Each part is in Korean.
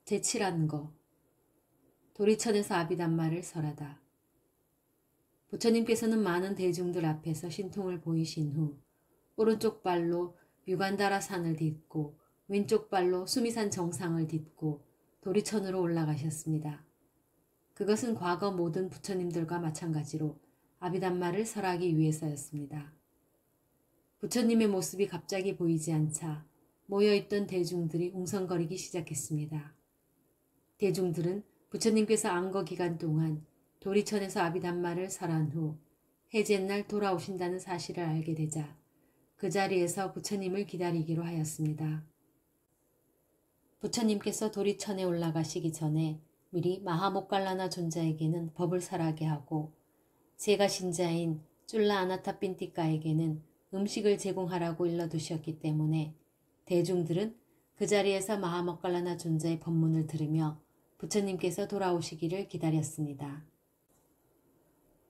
제7한 도리천에서 아비담마를 설하다. 부처님께서는 많은 대중들 앞에서 신통을 보이신 후 오른쪽 발로 유간다라 산을 딛고 왼쪽 발로 수미산 정상을 딛고 도리천으로 올라가셨습니다. 그것은 과거 모든 부처님들과 마찬가지로 아비담마를 설하기 위해서였습니다. 부처님의 모습이 갑자기 보이지 않자 모여있던 대중들이 웅성거리기 시작했습니다. 대중들은 부처님께서 안거 기간 동안 도리천에서 아비담마를 설한 후 해제날 돌아오신다는 사실을 알게 되자 그 자리에서 부처님을 기다리기로 하였습니다. 부처님께서 도리천에 올라가시기 전에 미리 마하모칼라나 존자에게는 법을 설하게 하고 제가 신자인 쫄라 아나타핀티카에게는 음식을 제공하라고 일러두셨기 때문에 대중들은 그 자리에서 마하모칼라나 존자의 법문을 들으며 부처님께서 돌아오시기를 기다렸습니다.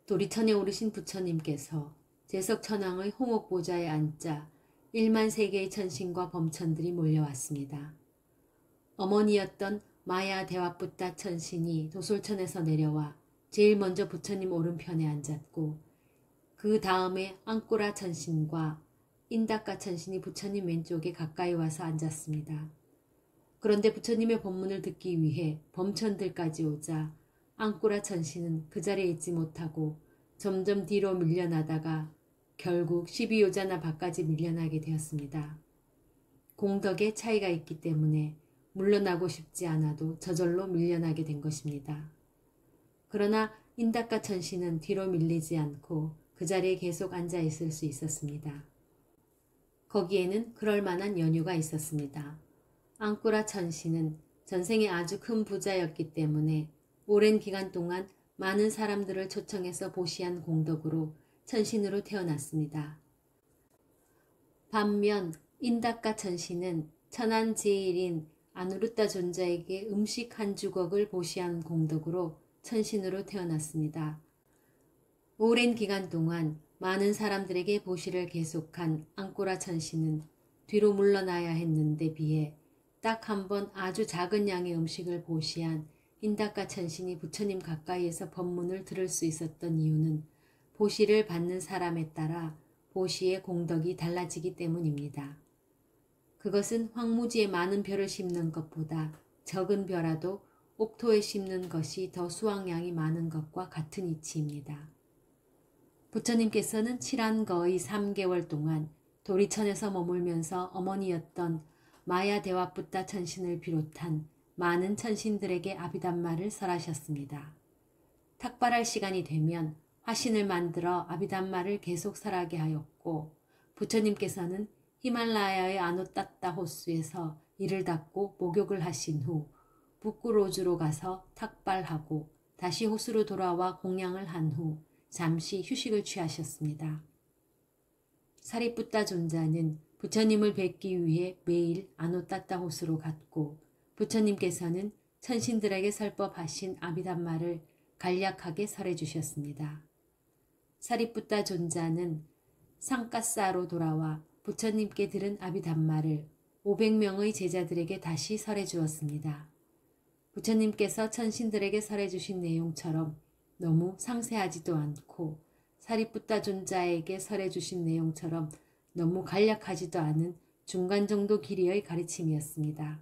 도리천에 오르신 부처님께서 제석천왕의 홍옥보좌에 앉자 1만 세계의 천신과 범천들이 몰려왔습니다. 어머니였던 마야 대와붓다 천신이 도솔천에서 내려와 제일 먼저 부처님 오른편에 앉았고 그 다음에 앙꾸라 천신과 인다카 천신이 부처님 왼쪽에 가까이 와서 앉았습니다. 그런데 부처님의 법문을 듣기 위해 범천들까지 오자 앙꾸라 천신은 그 자리에 있지 못하고 점점 뒤로 밀려나다가 결국 12요자나 밖까지 밀려나게 되었습니다. 공덕의 차이가 있기 때문에 물러나고 싶지 않아도 저절로 밀려나게 된 것입니다. 그러나 인다카 천신은 뒤로 밀리지 않고 그 자리에 계속 앉아 있을 수 있었습니다. 거기에는 그럴 만한 연유가 있었습니다. 앙꾸라 천신은 전생에 아주 큰 부자였기 때문에 오랜 기간 동안 많은 사람들을 초청해서 보시한 공덕으로 천신으로 태어났습니다. 반면 인다카 천신은 천한 제일인 아누르타 존자에게 음식 한 주걱을 보시한 공덕으로 천신으로 태어났습니다. 오랜 기간 동안 많은 사람들에게 보시를 계속한 앙꾸라 천신은 뒤로 물러나야 했는데 비해 딱 한 번 아주 작은 양의 음식을 보시한 인다카 천신이 부처님 가까이에서 법문을 들을 수 있었던 이유는 보시를 받는 사람에 따라 보시의 공덕이 달라지기 때문입니다. 그것은 황무지에 많은 별을 심는 것보다 적은 벼라도 옥토에 심는 것이 더 수확량이 많은 것과 같은 이치입니다. 부처님께서는 칠한거의 3개월 동안 도리천에서 머물면서 어머니였던 마야 대와붓다 천신을 비롯한 많은 천신들에게 아비담마를 설하셨습니다. 탁발할 시간이 되면 화신을 만들어 아비담마를 계속 설하게 하였고 부처님께서는 히말라야의 아노따따 호수에서 이를 닦고 목욕을 하신 후 북구로주로 가서 탁발하고 다시 호수로 돌아와 공양을 한 후 잠시 휴식을 취하셨습니다. 사리푸타 존자는 부처님을 뵙기 위해 매일 아노따따 호수로 갔고 부처님께서는 천신들에게 설법하신 아비담마를 간략하게 설해 주셨습니다. 사리푸타 존자는 상가사로 돌아와 부처님께 들은 아비담마를 500명의 제자들에게 다시 설해 주었습니다. 부처님께서 천신들에게 설해 주신 내용처럼 너무 상세하지도 않고 사리푸타 존자에게 설해 주신 내용처럼 너무 간략하지도 않은 중간 정도 길이의 가르침이었습니다.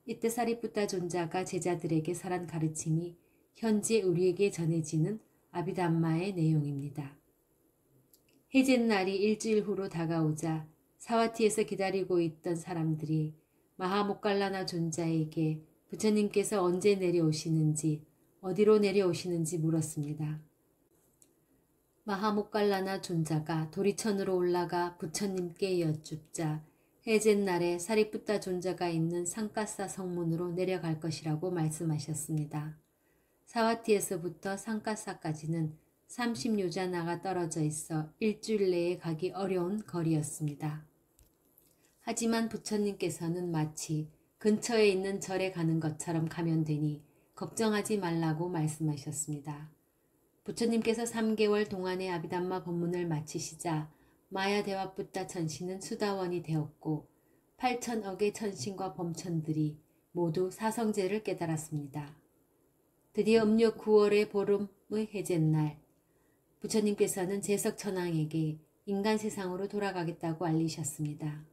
이때 사리푸타 존자가 제자들에게 설한 가르침이 현재 우리에게 전해지는 아비담마의 내용입니다. 해제날이 일주일 후로 다가오자 사와티에서 기다리고 있던 사람들이 마하모칼라나 존자에게 부처님께서 언제 내려오시는지 어디로 내려오시는지 물었습니다. 마하모칼라나 존자가 도리천으로 올라가 부처님께 여쭙자 해제날에 사리푸타 존자가 있는 상가사 성문으로 내려갈 것이라고 말씀하셨습니다. 사와티에서부터 상가사까지는 30요자나가 떨어져 있어 일주일 내에 가기 어려운 거리였습니다. 하지만 부처님께서는 마치 근처에 있는 절에 가는 것처럼 가면 되니 걱정하지 말라고 말씀하셨습니다. 부처님께서 3개월 동안의 아비담마 법문을 마치시자 마야 대와붓다 천신은 수다원이 되었고 8천억의 천신과 범천들이 모두 사성제를 깨달았습니다. 드디어 음력 9월의 보름의 해jet날, 부처님께서는 제석천왕에게 인간 세상으로 돌아가겠다고 알리셨습니다.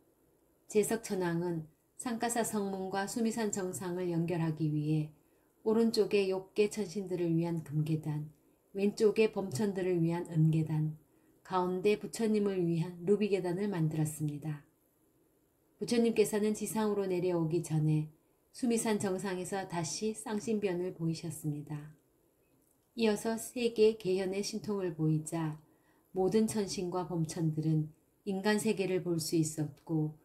제석천왕은 상가사 성문과 수미산 정상을 연결하기 위해 오른쪽에 욕계 천신들을 위한 금계단, 왼쪽에 범천들을 위한 은계단, 가운데 부처님을 위한 루비계단을 만들었습니다. 부처님께서는 지상으로 내려오기 전에 수미산 정상에서 다시 쌍신변을 보이셨습니다. 이어서 세계 개현의 신통을 보이자 모든 천신과 범천들은 인간 세계를 볼 수 있었고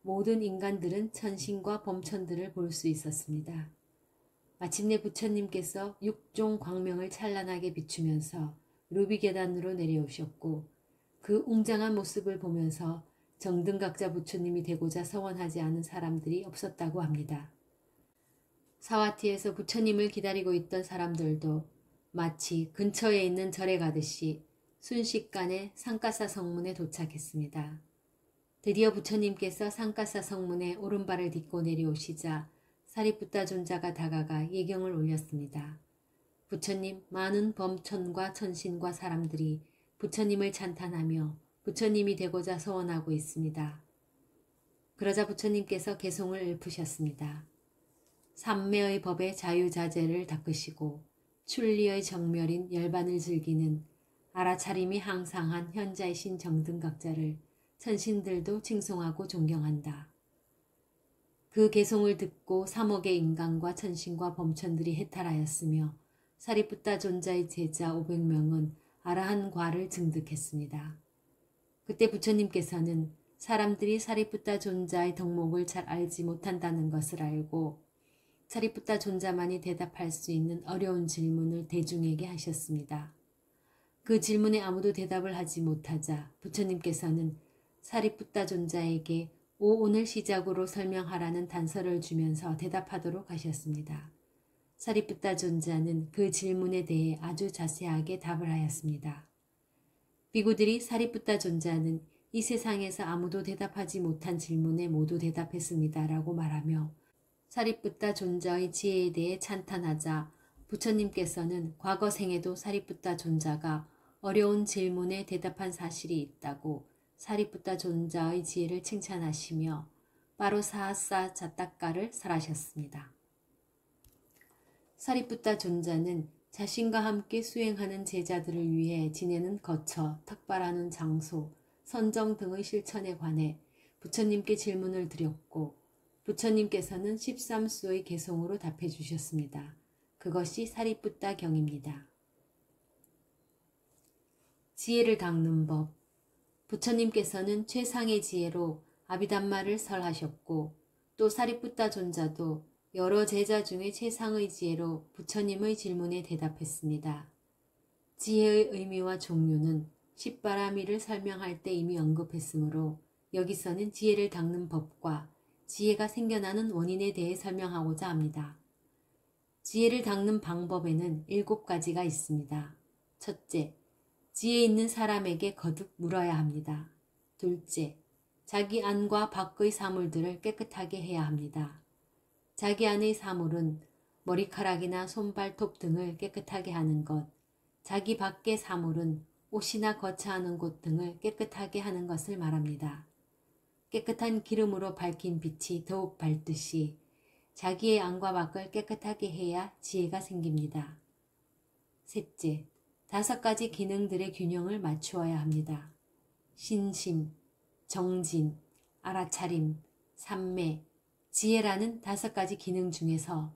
모든 인간들은 천신과 범천들을 볼 수 있었습니다. 마침내 부처님께서 육종 광명을 찬란하게 비추면서 루비계단으로 내려오셨고 그 웅장한 모습을 보면서 정등각자 부처님이 되고자 서원하지 않은 사람들이 없었다고 합니다. 사와티에서 부처님을 기다리고 있던 사람들도 마치 근처에 있는 절에 가듯이 순식간에 상가사 성문에 도착했습니다. 드디어 부처님께서 상가사 성문에 오른발을 딛고 내려오시자 사리푸타 존자가 다가가 예경을 올렸습니다. 부처님, 많은 범천과 천신과 사람들이 부처님을 찬탄하며 부처님이 되고자 서원하고 있습니다. 그러자 부처님께서 개송을 읊으셨습니다. 삼매의 법의 자유자재를 닦으시고 출리의 정멸인 열반을 즐기는 알아차림이 항상한 현자이신 정등각자를 천신들도 칭송하고 존경한다. 그 개송을 듣고 3억의 인간과 천신과 범천들이 해탈하였으며 사리푸타 존자의 제자 500명은 아라한과를 증득했습니다. 그때 부처님께서는 사람들이 사리푸타 존자의 덕목을 잘 알지 못한다는 것을 알고 사리푸타 존자만이 대답할 수 있는 어려운 질문을 대중에게 하셨습니다. 그 질문에 아무도 대답을 하지 못하자 부처님께서는 사리푸타 존자에게 오늘 시작으로 설명하라는 단서를 주면서 대답하도록 하셨습니다. 사리푸타 존자는 그 질문에 대해 아주 자세하게 답을 하였습니다. 비구들이 사리푸타 존자는 이 세상에서 아무도 대답하지 못한 질문에 모두 대답했습니다. 라고 말하며 사리푸타 존자의 지혜에 대해 찬탄하자 부처님께서는 과거 생에도 사리푸타 존자가 어려운 질문에 대답한 사실이 있다고 사리푸타 존자의 지혜를 칭찬하시며 바로 사하사 자타카를 설하셨습니다. 사리푸타 존자는 자신과 함께 수행하는 제자들을 위해 지내는 거처, 탁발하는 장소, 선정 등의 실천에 관해 부처님께 질문을 드렸고 부처님께서는 13수의 개송으로 답해 주셨습니다. 그것이 사리푸타 경입니다. 지혜를 닦는 법. 부처님께서는 최상의 지혜로 아비담마를 설하셨고 또 사리푸타 존자도 여러 제자 중에 최상의 지혜로 부처님의 질문에 대답했습니다. 지혜의 의미와 종류는 십바라미를 설명할 때 이미 언급했으므로 여기서는 지혜를 닦는 법과 지혜가 생겨나는 원인에 대해 설명하고자 합니다. 지혜를 닦는 방법에는 7가지가 있습니다. 첫째, 지혜 있는 사람에게 거듭 물어야 합니다. 둘째, 자기 안과 밖의 사물들을 깨끗하게 해야 합니다. 자기 안의 사물은 머리카락이나 손발톱 등을 깨끗하게 하는 것, 자기 밖의 사물은 옷이나 거처하는 곳 등을 깨끗하게 하는 것을 말합니다. 깨끗한 기름으로 밝힌 빛이 더욱 밝듯이 자기의 안과 밖을 깨끗하게 해야 지혜가 생깁니다. 셋째, 5가지 기능들의 균형을 맞추어야 합니다. 신심, 정진, 알아차림, 삼매, 지혜라는 5가지 기능 중에서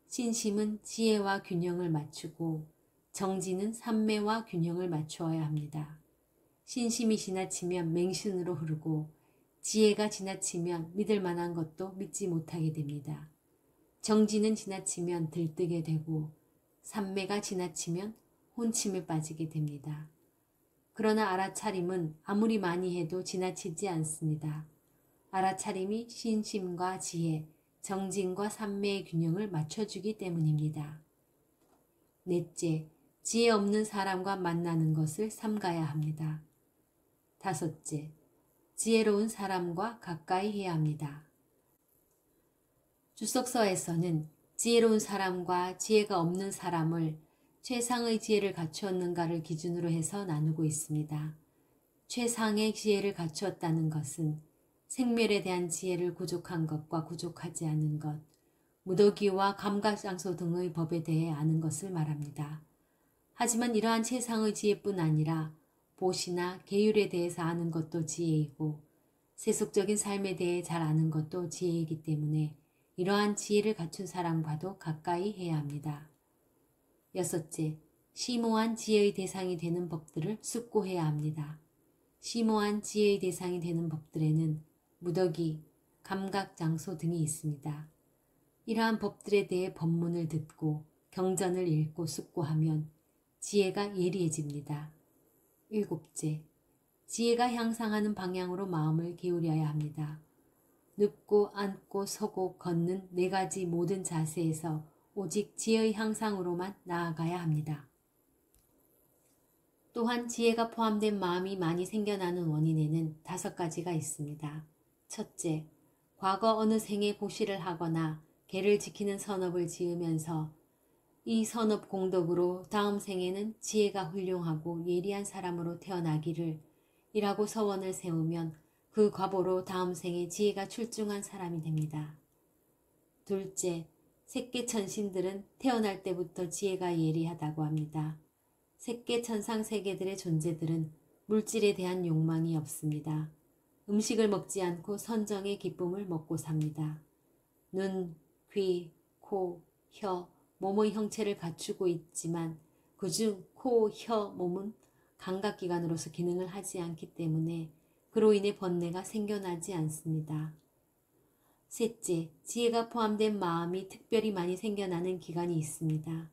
신심은 지혜와 균형을 맞추고 정진은 삼매와 균형을 맞추어야 합니다. 신심이 지나치면 맹신으로 흐르고 지혜가 지나치면 믿을 만한 것도 믿지 못하게 됩니다. 정진은 지나치면 들뜨게 되고 삼매가 지나치면 혼침에 빠지게 됩니다. 그러나 알아차림은 아무리 많이 해도 지나치지 않습니다. 알아차림이 신심과 지혜, 정진과 삼매의 균형을 맞춰주기 때문입니다. 넷째, 지혜 없는 사람과 만나는 것을 삼가야 합니다. 다섯째, 지혜로운 사람과 가까이 해야 합니다. 주석서에서는 지혜로운 사람과 지혜가 없는 사람을 최상의 지혜를 갖추었는가를 기준으로 해서 나누고 있습니다. 최상의 지혜를 갖추었다는 것은 생멸에 대한 지혜를 구족한 것과 구족하지 않은 것, 무더기와 감각장소 등의 법에 대해 아는 것을 말합니다. 하지만 이러한 최상의 지혜뿐 아니라 보시나 계율에 대해서 아는 것도 지혜이고 세속적인 삶에 대해 잘 아는 것도 지혜이기 때문에 이러한 지혜를 갖춘 사람과도 가까이 해야 합니다. 여섯째, 심오한 지혜의 대상이 되는 법들을 숙고해야 합니다. 심오한 지혜의 대상이 되는 법들에는 무더기, 감각, 장소 등이 있습니다. 이러한 법들에 대해 법문을 듣고 경전을 읽고 숙고하면 지혜가 예리해집니다. 일곱째, 지혜가 향상하는 방향으로 마음을 기울여야 합니다. 눕고 앉고 서고 걷는 네 가지 모든 자세에서 오직 지혜의 향상으로만 나아가야 합니다. 또한 지혜가 포함된 마음이 많이 생겨나는 원인에는 5가지가 있습니다. 첫째, 과거 어느 생에 보시를 하거나 계를 지키는 선업을 지으면서 이 선업 공덕으로 다음 생에는 지혜가 훌륭하고 예리한 사람으로 태어나기를 이라고 서원을 세우면 그 과보로 다음 생에 지혜가 출중한 사람이 됩니다. 둘째, 색계천신들은 태어날 때부터 지혜가 예리하다고 합니다. 색계천상 세계들의 존재들은 물질에 대한 욕망이 없습니다. 음식을 먹지 않고 선정의 기쁨을 먹고 삽니다. 눈, 귀, 코, 혀, 몸의 형체를 갖추고 있지만 그중 코, 혀, 몸은 감각기관으로서 기능을 하지 않기 때문에 그로 인해 번뇌가 생겨나지 않습니다. 셋째, 지혜가 포함된 마음이 특별히 많이 생겨나는 기간이 있습니다.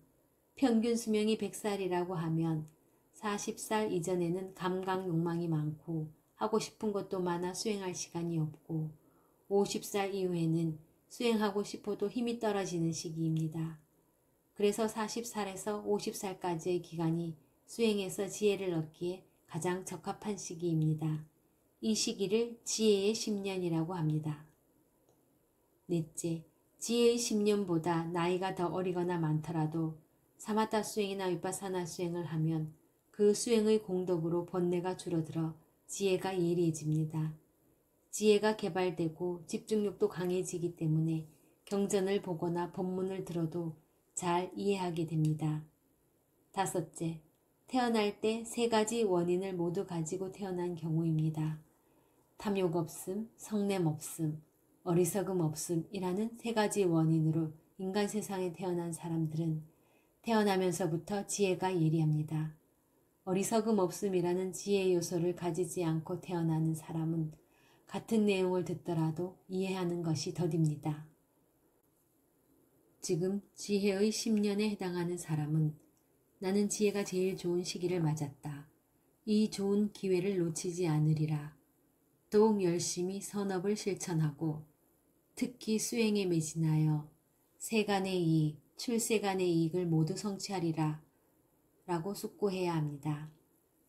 평균 수명이 100살이라고 하면 40살 이전에는 감각 욕망이 많고 하고 싶은 것도 많아 수행할 시간이 없고 50살 이후에는 수행하고 싶어도 힘이 떨어지는 시기입니다. 그래서 40살에서 50살까지의 기간이 수행에서 지혜를 얻기에 가장 적합한 시기입니다. 이 시기를 지혜의 10년이라고 합니다. 넷째, 지혜의 10년보다 나이가 더 어리거나 많더라도 사마타 수행이나 위파사나 수행을 하면 그 수행의 공덕으로 번뇌가 줄어들어 지혜가 예리해집니다. 지혜가 개발되고 집중력도 강해지기 때문에 경전을 보거나 법문을 들어도 잘 이해하게 됩니다. 다섯째, 태어날 때 3가지 원인을 모두 가지고 태어난 경우입니다. 탐욕 없음, 성냄 없음, 어리석음 없음이라는 3가지 원인으로 인간 세상에 태어난 사람들은 태어나면서부터 지혜가 예리합니다. 어리석음 없음이라는 지혜 요소를 가지지 않고 태어나는 사람은 같은 내용을 듣더라도 이해하는 것이 더딥니다. 지금 지혜의 10년에 해당하는 사람은 나는 지혜가 제일 좋은 시기를 맞았다. 이 좋은 기회를 놓치지 않으리라. 더욱 열심히 선업을 실천하고 특히 수행에 매진하여 세간의 이익, 출세간의 이익을 모두 성취하리라 라고 숙고해야 합니다.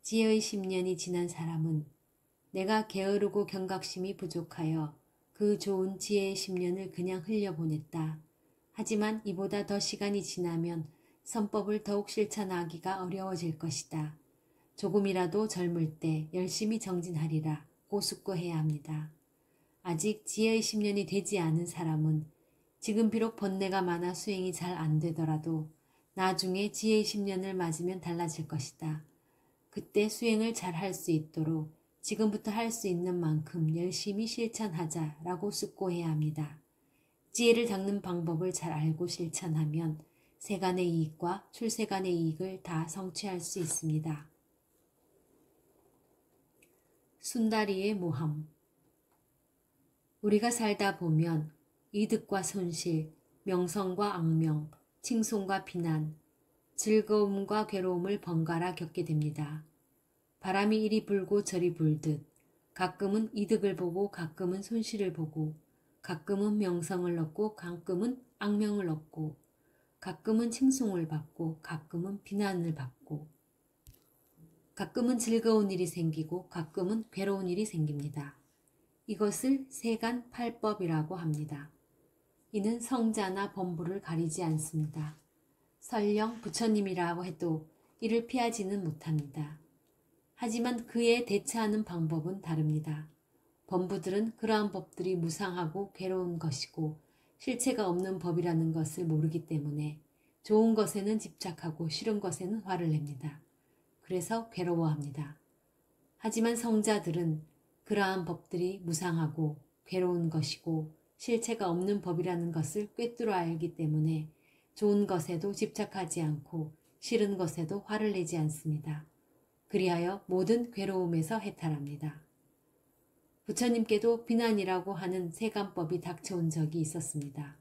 지혜의 10년이 지난 사람은 내가 게으르고 경각심이 부족하여 그 좋은 지혜의 10년을 그냥 흘려보냈다. 하지만 이보다 더 시간이 지나면 선법을 더욱 실천하기가 어려워질 것이다. 조금이라도 젊을 때 열심히 정진하리라 고 숙고해야 합니다. 아직 지혜의 10년이 되지 않은 사람은 지금 비록 번뇌가 많아 수행이 잘 안 되더라도 나중에 지혜의 10년을 맞으면 달라질 것이다. 그때 수행을 잘 할 수 있도록 지금부터 할 수 있는 만큼 열심히 실천하자라고 숙고해야 합니다. 지혜를 닦는 방법을 잘 알고 실천하면 세간의 이익과 출세간의 이익을 다 성취할 수 있습니다. 순다리의 모함. 우리가 살다 보면 이득과 손실, 명성과 악명, 칭송과 비난, 즐거움과 괴로움을 번갈아 겪게 됩니다. 바람이 이리 불고 저리 불듯 가끔은 이득을 보고 가끔은 손실을 보고 가끔은 명성을 얻고 가끔은 악명을 얻고 가끔은 칭송을 받고 가끔은 비난을 받고 가끔은 즐거운 일이 생기고 가끔은 괴로운 일이 생깁니다. 이것을 세간팔법이라고 합니다. 이는 성자나 범부를 가리지 않습니다. 설령 부처님이라고 해도 이를 피하지는 못합니다. 하지만 그에 대처하는 방법은 다릅니다. 범부들은 그러한 법들이 무상하고 괴로운 것이고 실체가 없는 법이라는 것을 모르기 때문에 좋은 것에는 집착하고 싫은 것에는 화를 냅니다. 그래서 괴로워합니다. 하지만 성자들은 그러한 법들이 무상하고 괴로운 것이고 실체가 없는 법이라는 것을 꿰뚫어 알기 때문에 좋은 것에도 집착하지 않고 싫은 것에도 화를 내지 않습니다. 그리하여 모든 괴로움에서 해탈합니다. 부처님께도 비난이라고 하는 세간법이 닥쳐온 적이 있었습니다.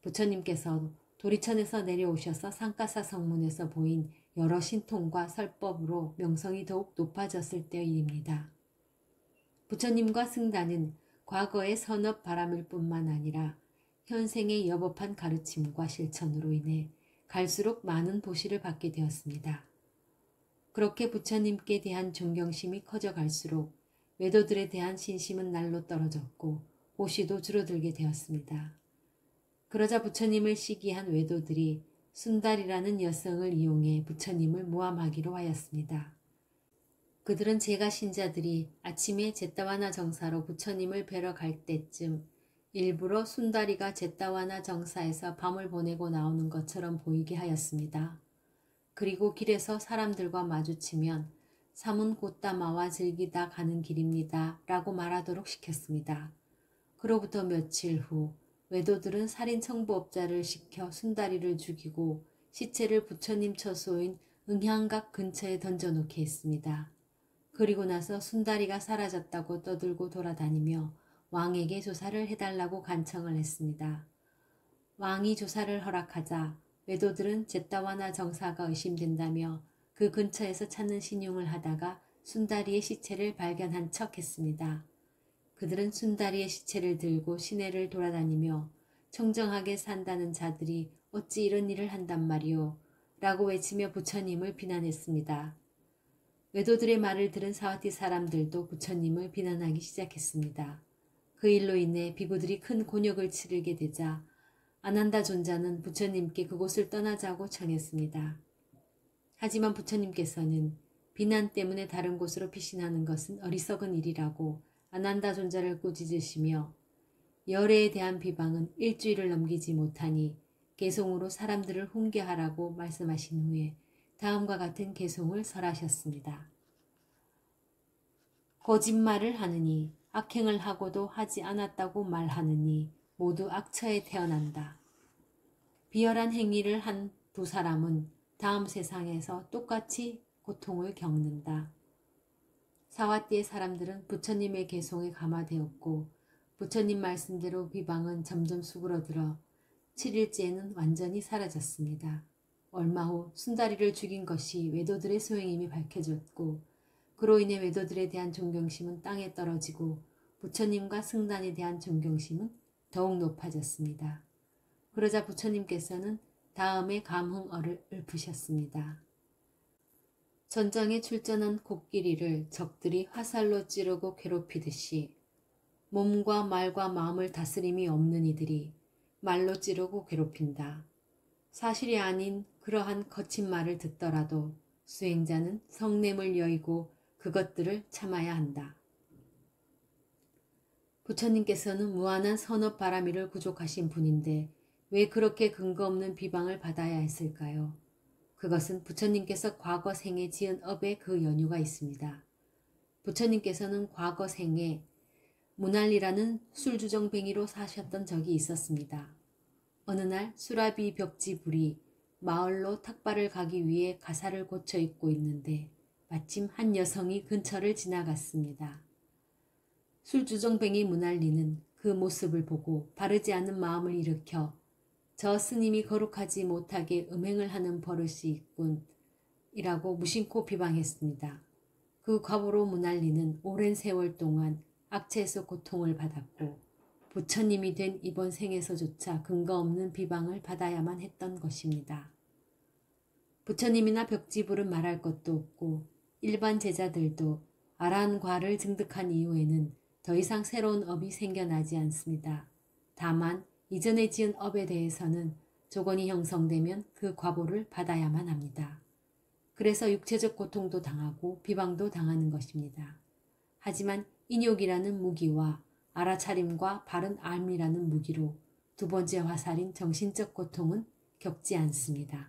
부처님께서 도리천에서 내려오셔서 상가사 성문에서 보인 여러 신통과 설법으로 명성이 더욱 높아졌을 때의 일입니다. 부처님과 승단은 과거의 선업 바람일 뿐만 아니라 현생의 여법한 가르침과 실천으로 인해 갈수록 많은 보시를 받게 되었습니다. 그렇게 부처님께 대한 존경심이 커져갈수록 외도들에 대한 신심은 날로 떨어졌고 보시도 줄어들게 되었습니다. 그러자 부처님을 시기한 외도들이 순달이라는 여성을 이용해 부처님을 모함하기로 하였습니다. 그들은 제가 신자들이 아침에 제따와나 정사로 부처님을 뵈러 갈 때쯤 일부러 순다리가 제따와나 정사에서 밤을 보내고 나오는 것처럼 보이게 하였습니다. 그리고 길에서 사람들과 마주치면 삼은 꽃다마와 즐기다 가는 길입니다 라고 말하도록 시켰습니다. 그로부터 며칠 후 외도들은 살인 청부업자를 시켜 순다리를 죽이고 시체를 부처님 처소인 응향각 근처에 던져놓게 했습니다. 그리고 나서 순다리가 사라졌다고 떠들고 돌아다니며 왕에게 조사를 해달라고 간청을 했습니다. 왕이 조사를 허락하자 외도들은 제따와나 정사가 의심된다며 그 근처에서 찾는 신용을 하다가 순다리의 시체를 발견한 척 했습니다. 그들은 순다리의 시체를 들고 시내를 돌아다니며 청정하게 산다는 자들이 어찌 이런 일을 한단 말이오 라고 외치며 부처님을 비난했습니다. 외도들의 말을 들은 사와티 사람들도 부처님을 비난하기 시작했습니다. 그 일로 인해 비구들이 큰 곤욕을 치르게 되자 아난다 존자는 부처님께 그곳을 떠나자고 청했습니다. 하지만 부처님께서는 비난 때문에 다른 곳으로 피신하는 것은 어리석은 일이라고 아난다 존자를 꾸짖으시며 열애에 대한 비방은 일주일을 넘기지 못하니 개송으로 사람들을 훈계하라고 말씀하신 후에 다음과 같은 개송을 설하셨습니다. 거짓말을 하느니 악행을 하고도 하지 않았다고 말하느니 모두 악처에 태어난다. 비열한 행위를 한 두 사람은 다음 세상에서 똑같이 고통을 겪는다. 사와띠의 사람들은 부처님의 개송에 감화되었고 부처님 말씀대로 비방은 점점 수그러들어 7일째에는 완전히 사라졌습니다. 얼마 후 순다리를 죽인 것이 외도들의 소행임이 밝혀졌고 그로 인해 외도들에 대한 존경심은 땅에 떨어지고 부처님과 승단에 대한 존경심은 더욱 높아졌습니다. 그러자 부처님께서는 다음에 감흥어를 읊으셨습니다. 전장에 출전한 코끼리를 적들이 화살로 찌르고 괴롭히듯이 몸과 말과 마음을 다스림이 없는 이들이 말로 찌르고 괴롭힌다. 사실이 아닌 그러한 거친 말을 듣더라도 수행자는 성냄을 여의고 그것들을 참아야 한다. 부처님께서는 무한한 선업 바라미를 구족하신 분인데 왜 그렇게 근거 없는 비방을 받아야 했을까요? 그것은 부처님께서 과거 생에 지은 업에 그 연유가 있습니다. 부처님께서는 과거 생에 문할리라는 술주정뱅이로 사셨던 적이 있었습니다. 어느 날 수라비 벽지불이 마을로 탁발을 가기 위해 가사를 고쳐 입고 있는데 마침 한 여성이 근처를 지나갔습니다. 술주정뱅이 문할리는 그 모습을 보고 바르지 않은 마음을 일으켜 저 스님이 거룩하지 못하게 음행을 하는 버릇이 있군 이라고 무심코 비방했습니다. 그 과보로 문할리는 오랜 세월 동안 악체에서 고통을 받았고 부처님이 된 이번 생에서조차 근거 없는 비방을 받아야만 했던 것입니다. 부처님이나 벽지불은 말할 것도 없고 일반 제자들도 아라한과를 증득한 이후에는 더 이상 새로운 업이 생겨나지 않습니다. 다만 이전에 지은 업에 대해서는 조건이 형성되면 그 과보를 받아야만 합니다. 그래서 육체적 고통도 당하고 비방도 당하는 것입니다. 하지만 인욕이라는 무기와 알아차림과 바른 암이라는 무기로 두 번째 화살인 정신적 고통은 겪지 않습니다.